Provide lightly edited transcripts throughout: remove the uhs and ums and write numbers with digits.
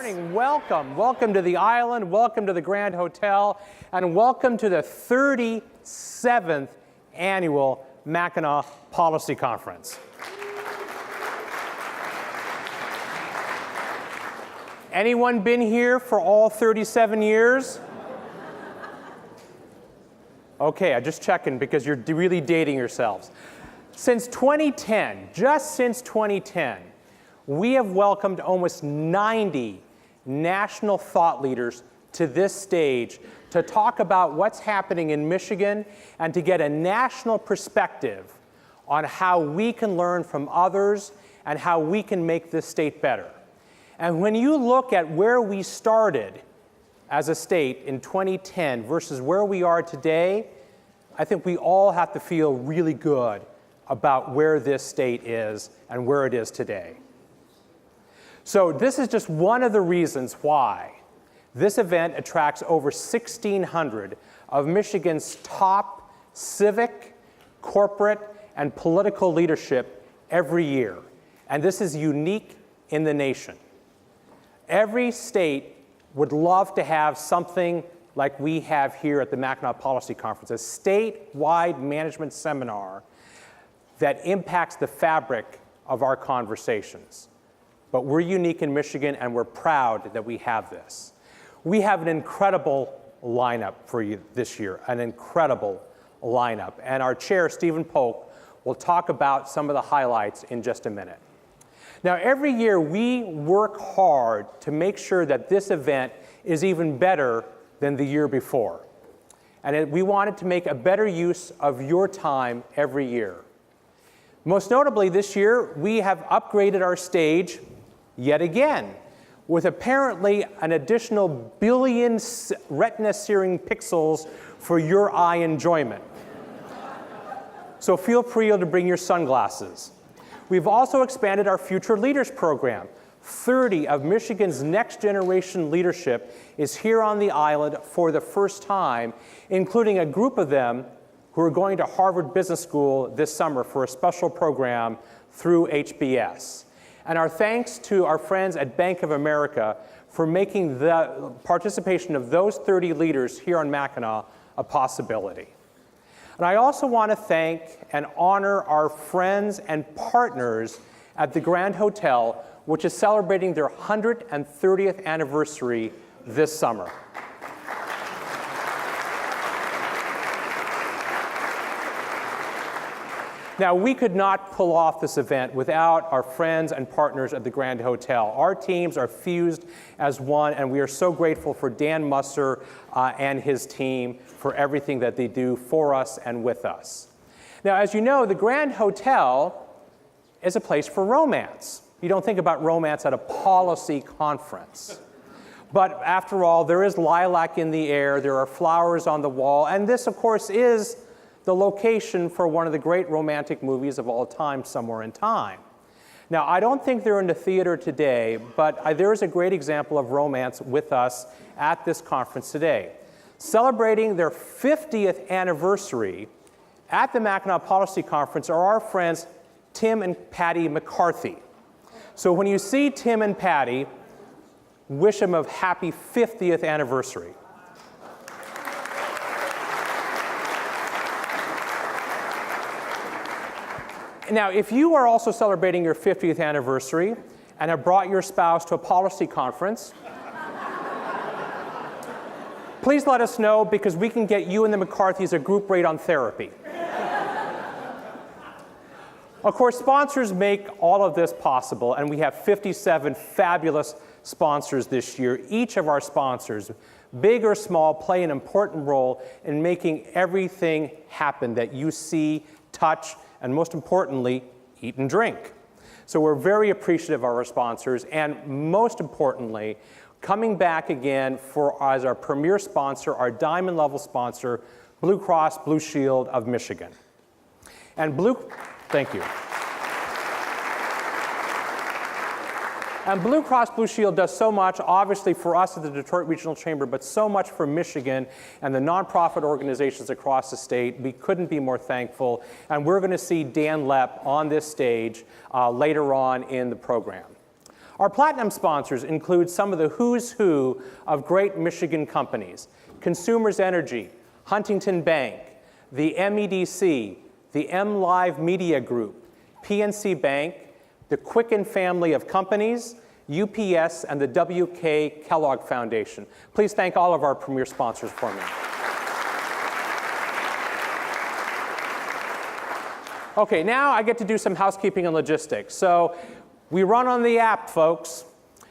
Welcome to the island, welcome to the Grand Hotel, and welcome to the 37th Annual Mackinac Policy Conference. Anyone been here for all 37 years? Okay, I'm just checking because you're really dating yourselves. Since 2010, just since 2010, we have welcomed almost 90 national thought leaders to this stage to talk about what's happening in Michigan and to get a national perspective on how we can learn from others and how we can make this state better. And when you look at where we started as a state in 2010 versus where we are today, I think we all have to feel really good about where this state is and where it is today. So this is just one of the reasons why this event attracts over 1,600 of Michigan's top civic, corporate, and political leadership every year. And this is unique in the nation. Every state would love to have something like we have here at the Mackinac Policy Conference, a statewide management seminar that impacts the fabric of our conversations. But we're unique in Michigan, and we're proud that we have this. We have an incredible lineup for you this year, an incredible lineup. And our chair, Stephen Polk, will talk about some of the highlights in just a minute. Now, every year we work hard to make sure that this event is even better than the year before. And we wanted to make a better use of your time every year. Most notably this year, we have upgraded our stage yet again, with apparently an additional billion retina-searing pixels for your eye enjoyment. So feel free to bring your sunglasses. We've also expanded our Future Leaders program. 30 of Michigan's next generation leadership is here on the island for the first time, including a group of them who are going to Harvard Business School this summer for a special program through HBS. And our thanks to our friends at Bank of America for making the participation of those 30 leaders here on Mackinac a possibility. And I also want to thank and honor our friends and partners at the Grand Hotel, which is celebrating their 130th anniversary this summer. Now, we could not pull off this event without our friends and partners at the Grand Hotel. Our teams are fused as one, and we are so grateful for Dan Musser and his team for everything that they do for us and with us. Now, as you know, the Grand Hotel is a place for romance. You don't think about romance at a policy conference. But after all, there is lilac in the air, there are flowers on the wall, and this, of course, is the location for one of the great romantic movies of all time, Somewhere in Time. Now, I don't think they're in the theater today, but there is a great example of romance with us at this conference today. Celebrating their 50th anniversary at the Mackinac Policy Conference are our friends Tim and Patty McCarthy. So when you see Tim and Patty, wish them a happy 50th anniversary. Now, if you are also celebrating your 50th anniversary and have brought your spouse to a policy conference, please let us know because we can get you and the McCarthys a group rate on therapy. Of course, sponsors make all of this possible, and we have 57 fabulous sponsors this year. Each of our sponsors, big or small, play an important role in making everything happen that you see, touch, and most importantly, eat and drink. So we're very appreciative of our sponsors, and most importantly, coming back again as our premier sponsor, our diamond level sponsor, Blue Cross Blue Shield of Michigan. And thank you. And Blue Cross Blue Shield does so much, obviously, for us at the Detroit Regional Chamber, but so much for Michigan and the nonprofit organizations across the state. We couldn't be more thankful. And we're going to see Dan Lepp on this stage later on in the program. Our platinum sponsors include some of the who's who of great Michigan companies: Consumers Energy, Huntington Bank, the MEDC, the MLive Media Group, PNC Bank, the Quicken family of companies, UPS, and the W.K. Kellogg Foundation. Please thank all of our premier sponsors for me. Okay, now I get to do some housekeeping and logistics. So we run on the app, folks.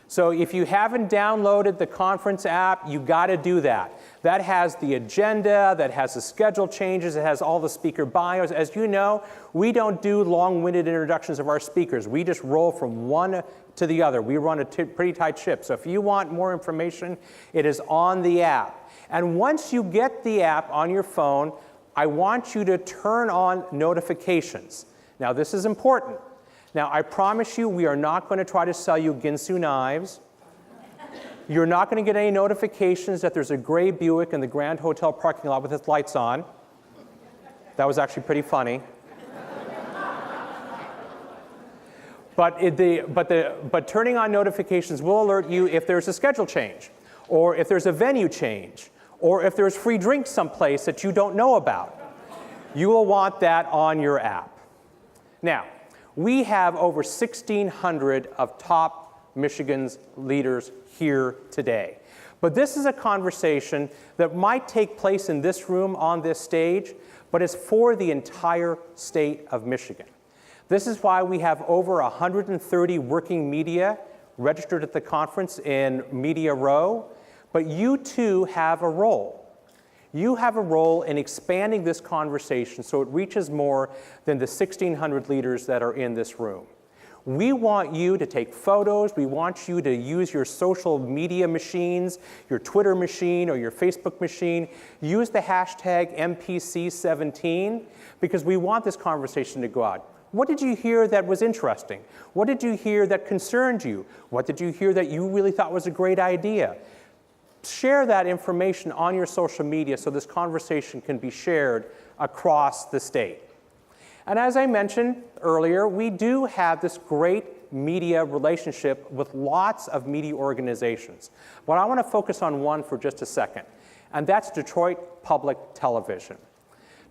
So if you haven't downloaded the conference app, you got to do that. That has the agenda, that has the schedule changes, it has all the speaker bios. As you know, we don't do long-winded introductions of our speakers. We just roll from one to the other. We run a pretty tight ship. So if you want more information, it is on the app. And once you get the app on your phone, I want you to turn on notifications. Now, this is important. Now, I promise you, we are not going to try to sell you Ginsu knives. You're not going to get any notifications that there's a gray Buick in the Grand Hotel parking lot with its lights on. That was actually pretty funny. But turning on notifications will alert you if there's a schedule change, or if there's a venue change, or if there's free drinks someplace that you don't know about. You will want that on your app. Now, we have over 1,600 of top Michigan's leaders here today. But this is a conversation that might take place in this room on this stage, but it's for the entire state of Michigan. This is why we have over 130 working media registered at the conference in Media Row, but you too have a role. You have a role in expanding this conversation so it reaches more than the 1,600 leaders that are in this room. We want you to take photos. We want you to use your social media machines, your Twitter machine or your Facebook machine. Use the hashtag MPC17 because we want this conversation to go out. What did you hear that was interesting? What did you hear that concerned you? What did you hear that you really thought was a great idea? Share that information on your social media so this conversation can be shared across the state. And as I mentioned earlier, we do have this great media relationship with lots of media organizations. But I want to focus on one for just a second, and that's Detroit Public Television.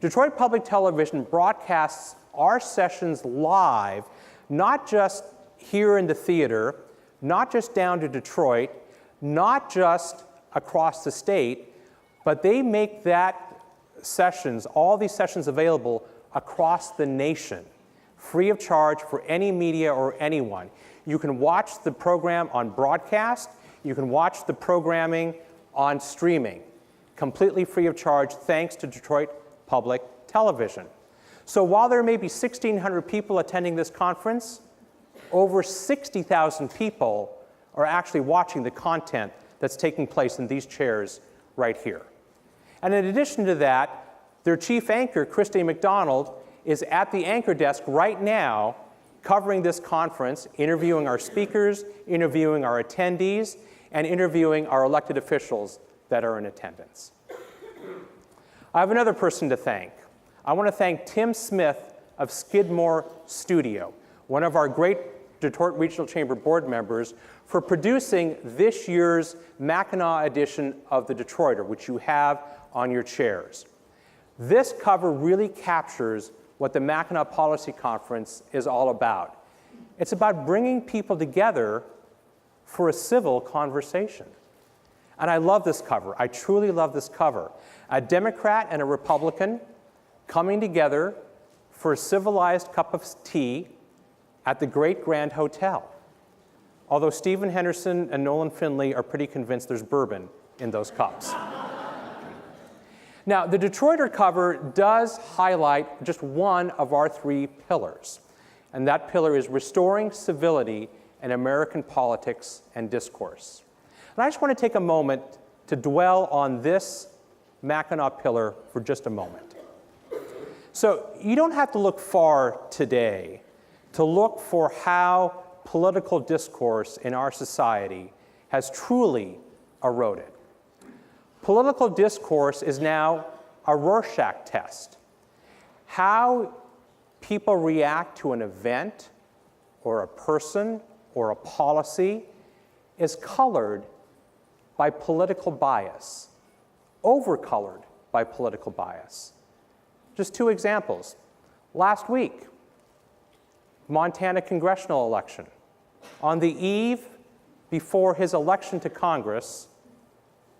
Detroit Public Television broadcasts our sessions live, not just here in the theater, not just down to Detroit, not just across the state, but they make that sessions, all these sessions available across the nation, free of charge for any media or anyone. You can watch the program on broadcast, you can watch the programming on streaming, completely free of charge thanks to Detroit Public Television. So while there may be 1,600 people attending this conference, over 60,000 people are actually watching the content that's taking place in these chairs right here. And in addition to that, their chief anchor, Christy McDonald, is at the anchor desk right now covering this conference, interviewing our speakers, interviewing our attendees, and interviewing our elected officials that are in attendance. I have another person to thank. I want to thank Tim Smith of Skidmore Studio, one of our great Detroit Regional Chamber board members, for producing this year's Mackinac edition of the Detroiter, which you have on your chairs. This cover really captures what the Mackinac Policy Conference is all about. It's about bringing people together for a civil conversation. And I love this cover. I truly love this cover. A Democrat and a Republican coming together for a civilized cup of tea at the Great Grand Hotel. Although Stephen Henderson and Nolan Finley are pretty convinced there's bourbon in those cups. Now, the Detroiter cover does highlight just one of our three pillars, and that pillar is restoring civility in American politics and discourse. And I just want to take a moment to dwell on this Mackinac pillar for just a moment. So you don't have to look far today to look for how political discourse in our society has truly eroded. Political discourse is now a Rorschach test. How people react to an event or a person or a policy is colored by political bias, overcolored by political bias. Just two examples. Last week, Montana congressional election. On the eve before his election to Congress,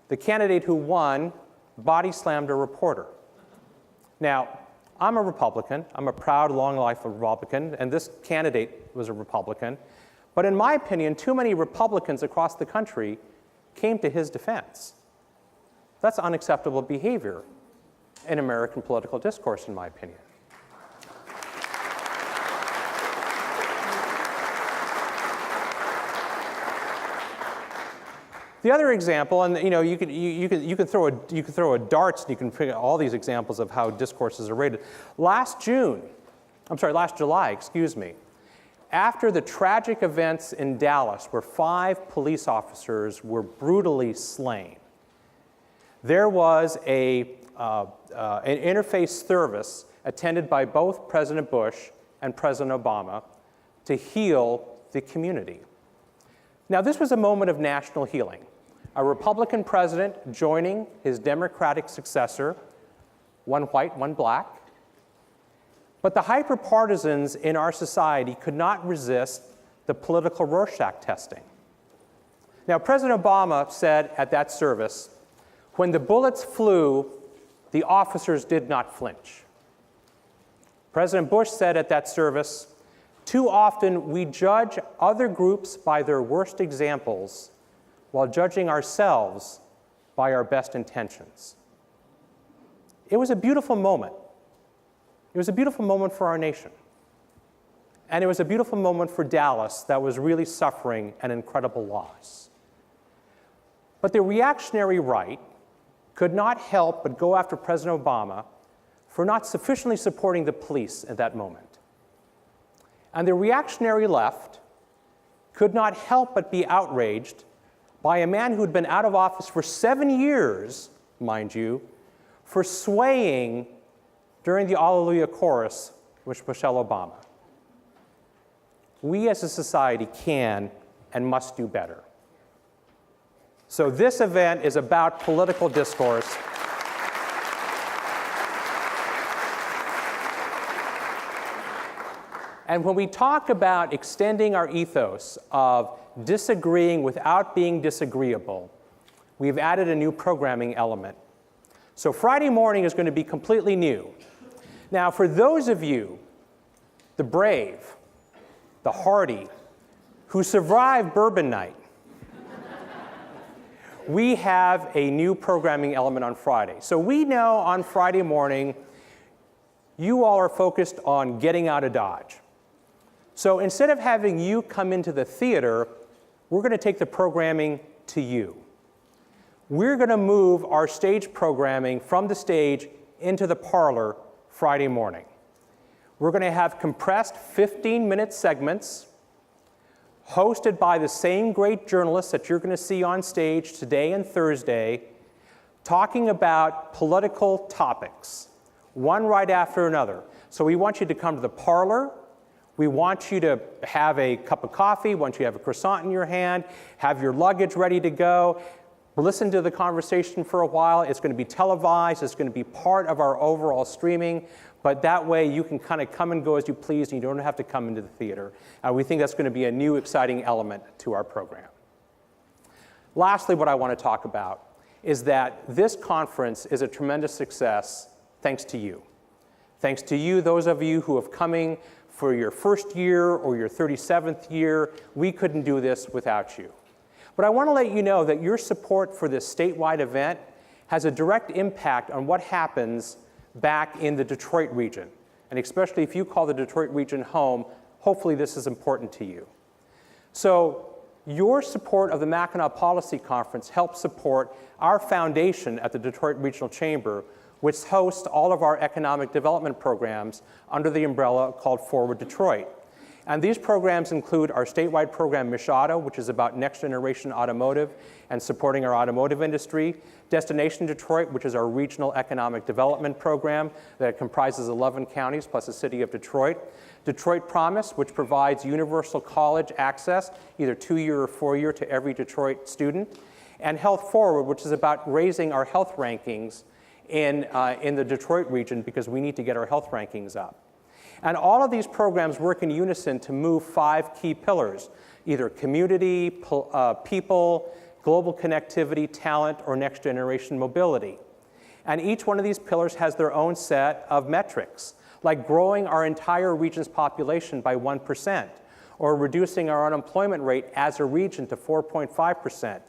the candidate who won body slammed a reporter. Now, I'm a Republican. I'm a proud, long-life Republican, and this candidate was a Republican. But in my opinion, too many Republicans across the country came to his defense. That's unacceptable behavior in American political discourse, in my opinion. The other example, and you can throw a darts and you can figure all these examples of how discourses are rated. Last July, after the tragic events in Dallas where 5 police officers were brutally slain, there was an interfaith service attended by both President Bush and President Obama to heal the community. Now, this was a moment of national healing. A Republican president joining his Democratic successor, one white, one black. But the hyper-partisans in our society could not resist the political Rorschach testing. Now, President Obama said at that service, when the bullets flew, the officers did not flinch. President Bush said at that service, too often we judge other groups by their worst examples while judging ourselves by our best intentions. It was a beautiful moment. It was a beautiful moment for our nation. And it was a beautiful moment for Dallas that was really suffering an incredible loss. But the reactionary right could not help but go after President Obama for not sufficiently supporting the police at that moment. And the reactionary left could not help but be outraged by a man who had been out of office for 7 years, mind you, for swaying during the Alleluia chorus with Michelle Obama. We as a society can and must do better. So this event is about political discourse. And when we talk about extending our ethos of disagreeing without being disagreeable, we've added a new programming element. So Friday morning is going to be completely new. Now, for those of you, the brave, the hardy, who survived Bourbon Night, we have a new programming element on Friday. So we know on Friday morning, you all are focused on getting out of Dodge. So instead of having you come into the theater, we're going to take the programming to you. We're going to move our stage programming from the stage into the parlor Friday morning. We're going to have compressed 15-minute segments hosted by the same great journalists that you're going to see on stage today and Thursday, talking about political topics, one right after another. So we want you to come to the parlor. We want you to have a cup of coffee, want you to have a croissant in your hand, have your luggage ready to go, listen to the conversation for a while. It's going to be televised. It's going to be part of our overall streaming. But that way you can kind of come and go as you please, and you don't have to come into the theater. We think that's going to be a new, exciting element to our program. Lastly, what I want to talk about is that this conference is a tremendous success thanks to you. Thanks to you, those of you who have coming for your first year or your 37th year. We couldn't do this without you. But I want to let you know that your support for this statewide event has a direct impact on what happens back in the Detroit region. And especially if you call the Detroit region home, hopefully this is important to you. So your support of the Mackinac Policy Conference helps support our foundation at the Detroit Regional Chamber, which hosts all of our economic development programs under the umbrella called Forward Detroit. And these programs include our statewide program, MishAuto, which is about next generation automotive and supporting our automotive industry. Destination Detroit, which is our regional economic development program that comprises 11 counties plus the city of Detroit. Detroit Promise, which provides universal college access, either 2-year or 4-year, to every Detroit student. And Health Forward, which is about raising our health rankings in the Detroit region because we need to get our health rankings up. And all of these programs work in unison to move 5 key pillars, either community, people, global connectivity, talent, or next generation mobility. And each one of these pillars has their own set of metrics, like growing our entire region's population by 1%, or reducing our unemployment rate as a region to 4.5%,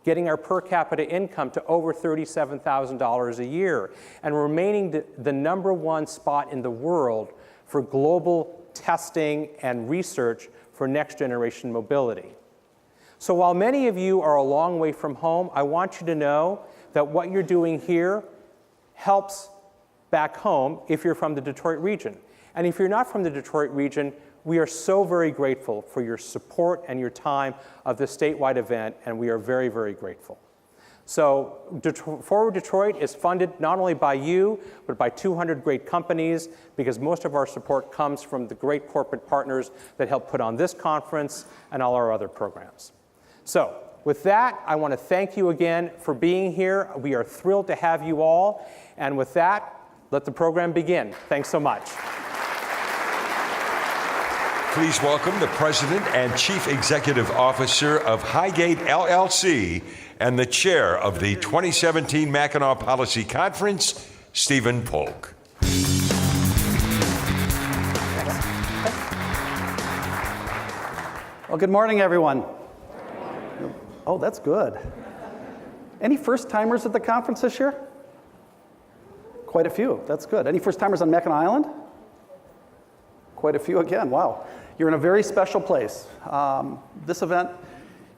getting our per capita income to over $37,000 a year, and remaining the #1 spot in the world for global testing and research for next generation mobility. So while many of you are a long way from home, I want you to know that what you're doing here helps back home if you're from the Detroit region. And if you're not from the Detroit region, we are so very grateful for your support and your time of this statewide event, and we are very, very grateful. So Forward Detroit is funded not only by you, but by 200 great companies, because most of our support comes from the great corporate partners that help put on this conference and all our other programs. So with that, I want to thank you again for being here. We are thrilled to have you all. And with that, let the program begin. Thanks so much. Please welcome the President and Chief Executive Officer of Highgate LLC and the Chair of the 2017 Mackinac Policy Conference, Stephen Polk. Well, good morning, everyone. Oh, that's good. Any first-timers at the conference this year? Quite a few. That's good. Any first-timers on Mackinac Island? Quite a few again. Wow. You're in a very special place. This event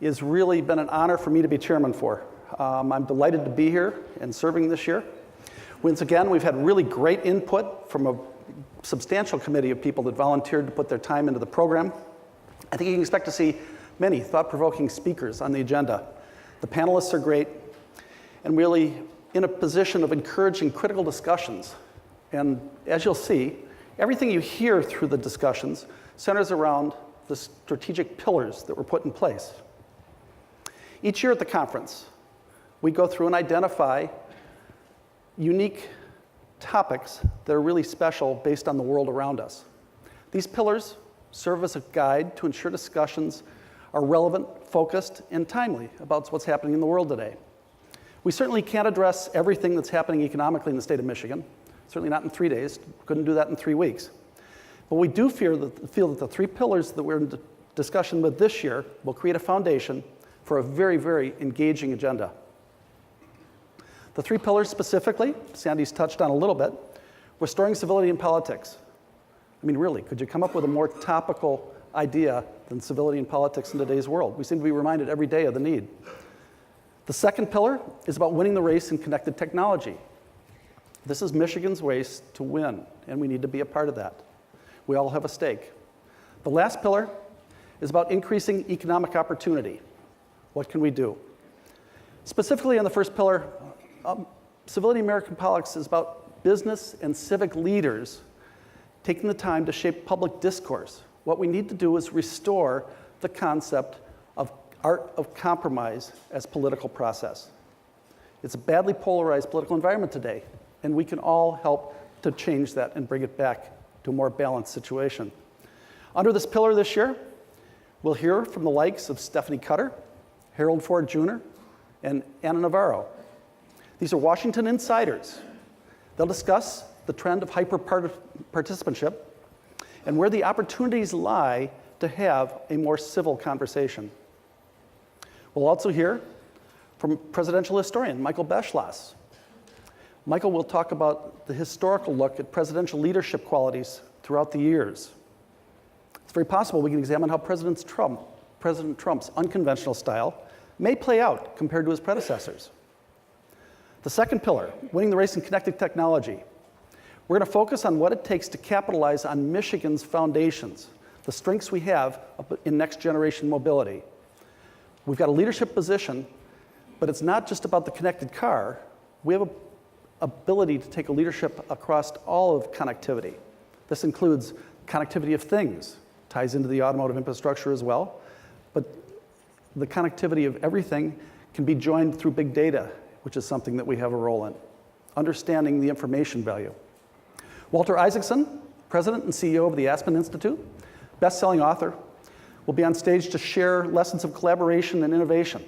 has really been an honor for me to be chairman for. I'm delighted to be here and serving this year. Once again, we've had really great input from a substantial committee of people that volunteered to put their time into the program. I think you can expect to see many thought-provoking speakers on the agenda. The panelists are great and really in a position of encouraging critical discussions. And as you'll see, everything you hear through the discussions centers around the strategic pillars that were put in place. Each year at the conference, we go through and identify unique topics that are really special based on the world around us. These pillars serve as a guide to ensure discussions are relevant, focused, and timely about what's happening in the world today. We certainly can't address everything that's happening economically in the state of Michigan, certainly not in 3 days, couldn't do that in 3 weeks. But we do feel that the 3 pillars that we're in discussion with this year will create a foundation for a very, very engaging agenda. The 3 pillars specifically, Sandy's touched on a little bit, restoring civility in politics. I mean, really, could you come up with a more topical idea than civility in politics in today's world? We seem to be reminded every day of the need. The second pillar is about winning the race in connected technology. This is Michigan's race to win, and we need to be a part of that. We all have a stake. The last pillar is about increasing economic opportunity. What can we do? Specifically on the first pillar, civility in American politics is about business and civic leaders taking the time to shape public discourse. What we need to do is restore the concept of art of compromise as political process. It's a badly polarized political environment today, and we can all help to change that and bring it back to a more balanced situation. Under this pillar this year, we'll hear from the likes of Stephanie Cutter, Harold Ford Jr., and Anna Navarro. These are Washington insiders. They'll discuss the trend of hyper-participantship and where the opportunities lie to have a more civil conversation. We'll also hear from presidential historian Michael Beschloss. Michael will talk about the historical look at presidential leadership qualities throughout the years. It's very possible we can examine how President Trump's unconventional style may play out compared to his predecessors. The second pillar, winning the race in connected technology. We're going to focus on what it takes to capitalize on Michigan's foundations, the strengths we have in next generation mobility. We've got a leadership position, but it's not just about the connected car. We have an ability to take a leadership across all of connectivity. This includes connectivity of things, ties into the automotive infrastructure as well, but the connectivity of everything can be joined through big data, which is something that we have a role in. Understanding the information value. Walter Isaacson, President and CEO of the Aspen Institute, best-selling author, will be on stage to share lessons of collaboration and innovation.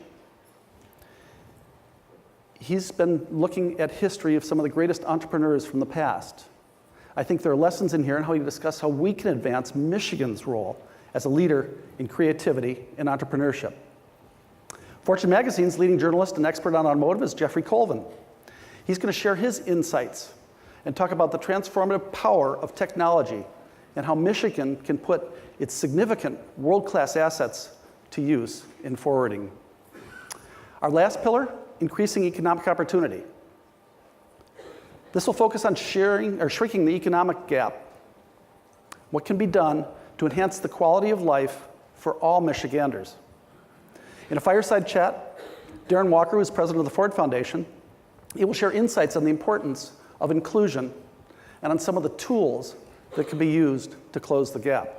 He's been looking at history of some of the greatest entrepreneurs from the past. I think there are lessons in here on how you discuss how we can advance Michigan's role as a leader in creativity and entrepreneurship. Fortune Magazine's leading journalist and expert on automotive is Jeffrey Colvin. He's going to share his insights and talk about the transformative power of technology and how Michigan can put its significant world-class assets to use in forwarding. Our last pillar, increasing economic opportunity. This will focus on shrinking the economic gap. What can be done to enhance the quality of life for all Michiganders? In a fireside chat, Darren Walker, who is president of the Ford Foundation, he will share insights on the importance of inclusion and on some of the tools that can be used to close the gap.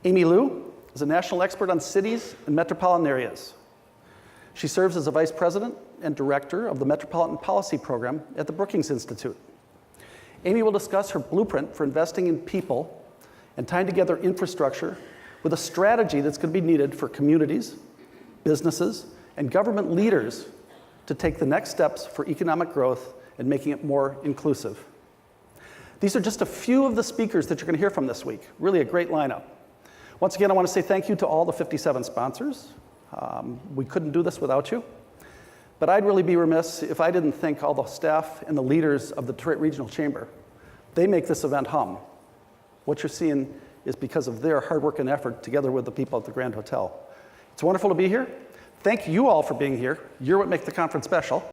Amy Liu is a national expert on cities and metropolitan areas. She serves as a vice president and director of the Metropolitan Policy Program at the Brookings Institute. Amy will discuss her blueprint for investing in people and tying together infrastructure with a strategy that's going to be needed for communities, businesses, and government leaders to take the next steps for economic growth and making it more inclusive. These are just a few of the speakers that you're going to hear from this week. Really a great lineup. Once again, I want to say thank you to all the 57 sponsors. We couldn't do this without you. But I'd really be remiss if I didn't thank all the staff and the leaders of the Detroit Regional Chamber. They make this event hum. What you're seeing is because of their hard work and effort together with the people at the Grand Hotel. It's wonderful to be here. Thank you all for being here. You're what makes the conference special.